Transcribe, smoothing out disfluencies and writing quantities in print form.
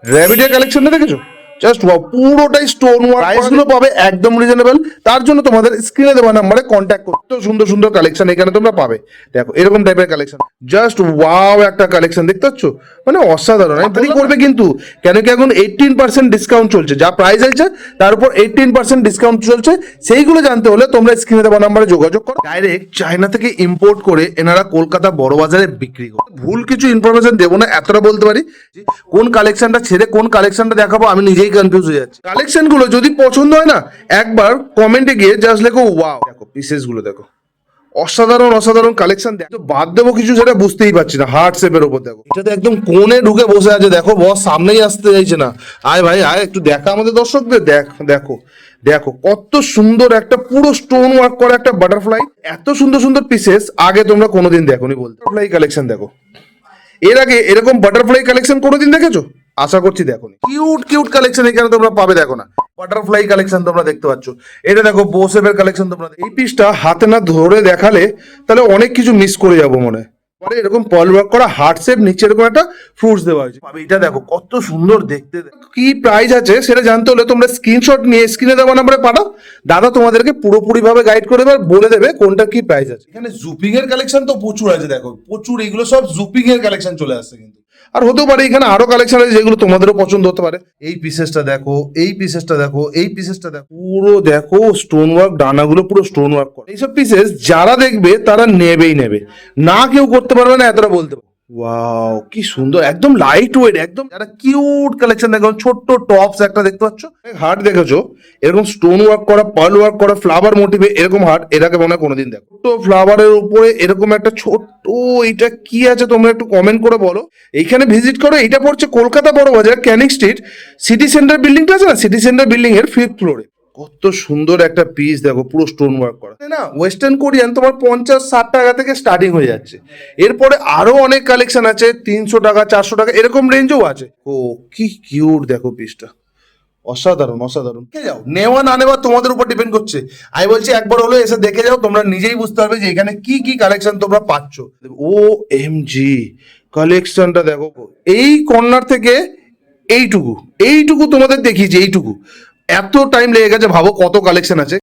র্যাবিটের কালেকশনটা দেখেছো? জাস্ট পুরোটাই স্টোন ওয়ার্ক, প্রাইসগুলো পাবে একদম রিজনেবল। তার জন্য তোমাদের স্ক্রিনে দেওয়া নাম্বারে কন্ট্যাক্ট করতে, সুন্দর সুন্দর কালেকশন এখানে তোমরা পাবে। দেখো এরকম টাইপের কালেকশন, জাস্ট ওয়াও একটা কালেকশন দেখতে পাচ্ছ, মানে অসাধারণ। আমি করবে কিন্তু কেন কি এখন 18% ডিসকাউন্ট চলছে, যা প্রাইস আছে তার উপর 18% ডিসকাউন্ট চলছে। সেইগুলো জানতে হলে তোমরা স্ক্রিনে দেওয়া নাম্বারে যোগাযোগ করো। ডাইরেক্ট চায়না থেকে ইম্পোর্ট করে এনারা কলকাতা বড় বাজারে বিক্রি করে। ভুল কিছু ইনফরমেশন দেবো না, এতটা বলতে পারি কোন কালেকশনটা ছেড়ে কোন কালেকশনটা দেখাবো আমি নিজেই কনফিউজ হয়ে যাচ্ছি। কালেকশন গুলো যদি পছন্দ হয় না, একবার কমেন্টে গিয়ে জাস্ট লেখো ওয়াও। দেখো পিসেস গুলো দেখো, অসাধারণ অসাধারণ কালেকশন। দেখো বাদ দেবো কিছু সেটা বুঝতেই পারছি না। হার্ট শেপের ওপর দেখো, এটা তো একদম কোণে ঢুকে বসে আছে। দেখো বস সামনেই আসতে চাইছে না। আয় ভাই আয়, একটু দেখা আমাদের দর্শকদের। দেখো দেখো কত সুন্দর একটা পুরো স্টোন ওয়ার্ক করা একটা বাটারফ্লাই। এত সুন্দর সুন্দর পিসেস আগে তোমরা কোনোদিন দেখোনি বলতে। বাটারফ্লাই কালেকশন দেখো, এর আগে এরকম বাটারফ্লাই কালেকশন কোনোদিন দেখেছো? আশা করছি দেখোনি। কিউট কিউট কালেকশন এখানে তোমরা পাবে। দেখো না, বাটারফ্লাই কালেকশন তোমরা দেখতে পাচ্ছ। এটা দেখো বোসেপের কালেকশন। তোমরা এই পিসটা হাতে না ধরে দেখালে তাহলে অনেক কিছু মিস করে যাবো মনে হয়। পরে এরকম পল ওয়ার্ক করা হার্ট শেপ, নিচে এরকম একটা ফ্রুটস দেওয়া হয়েছে। এটা দেখো কত সুন্দর দেখতে। কি প্রাইস আছে সেটা জানতে হলে তোমরা স্ক্রিনশট নিয়ে স্ক্রিনে দেওয়া নাম্বারে পাঠাও। দাদা তোমাদেরকে পুরোপুরি ভাবে গাইড করে দেবে, বলে দেবে কোনটা কি প্রাইস আছে। এখানে জুপিং এর কালেকশন তো প্রচুর আছে। দেখো প্রচুর, এগুলো সব জুপিং এর কালেকশন চলে আসছে কিন্তু। আর হতেও পারে এখানে আরো কালেকশন আছে যেগুলো তোমাদেরও পছন্দ হতে পারে। এই পিসেসটা দেখো, এই পিসেসটা দেখো, এই পিসেসটা দেখো, পুরো দেখো স্টোন ওয়ার্ক, ডানাগুলো পুরো স্টোন ওয়ার্ক করে। এইসব পিসেস যারা দেখবে তারা নেবেই নেবে, না কেউ করতে পারবে না, এতটা বলতে পারবে। ওয়াও কি সুন্দর, একদম লাইট ওয়েট, একদম একটা কিউট কালেকশন। দেখো ছোট্ট টপস একটা দেখতে পাচ্ছ, হার্ট দেখেছো এরকম স্টোন ওয়ার্ক করা, পার্ল ওয়ার্ক করা, ফ্লাওয়ার মোটিভে এরকম হার্ট, এটাকে মনে হয় কোনোদিন দেখো। তো ফ্লাওয়ারের উপরে এরকম একটা ছোট্ট, এটা কি আছে তোমরা একটু কমেন্ট করে বলো। এইখানে ভিজিট করো। এটা পড়ছে কলকাতা বড় বাজার, ক্যানিং স্ট্রিট, সিটি সেন্টার বিল্ডিংটা আছে না, সিটি সেন্টার বিল্ডিং এর 5th ফ্লোরে। কত সুন্দর একটা পিস দেখো, পুরো স্টোন ওয়ার্ক করা। না ওয়েস্টার্ন কোরিয়ান তোমার 50-60 টাকা থেকে স্টার্টিং হয়ে যাচ্ছে। এরপরে আরো অনেক কালেকশন আছে, 300 টাকা 400 টাকা এরকম রেঞ্জও আছে। ও কি কিউট দেখো পিসটা, অসাধারণ অসাধারণ। দেখে যাও, নেওয়া না নেওয়া তোমাদের উপর ডিপেন্ড করছে। আমি বলছি একবার হলো এসে দেখে যাও, তোমরা নিজেই বুঝতে পারবে যে এখানে কি কি কালেকশন তোমরা পাচ্ছ। ও এম জি কালেকশনটা দেখো, এই কর্নার থেকে এইটুকু এইটুকু তোমাদের দেখিয়েছি। এইটুকু এত টাইম লেগে গেছে, ভাবো কত কালেকশন আছে।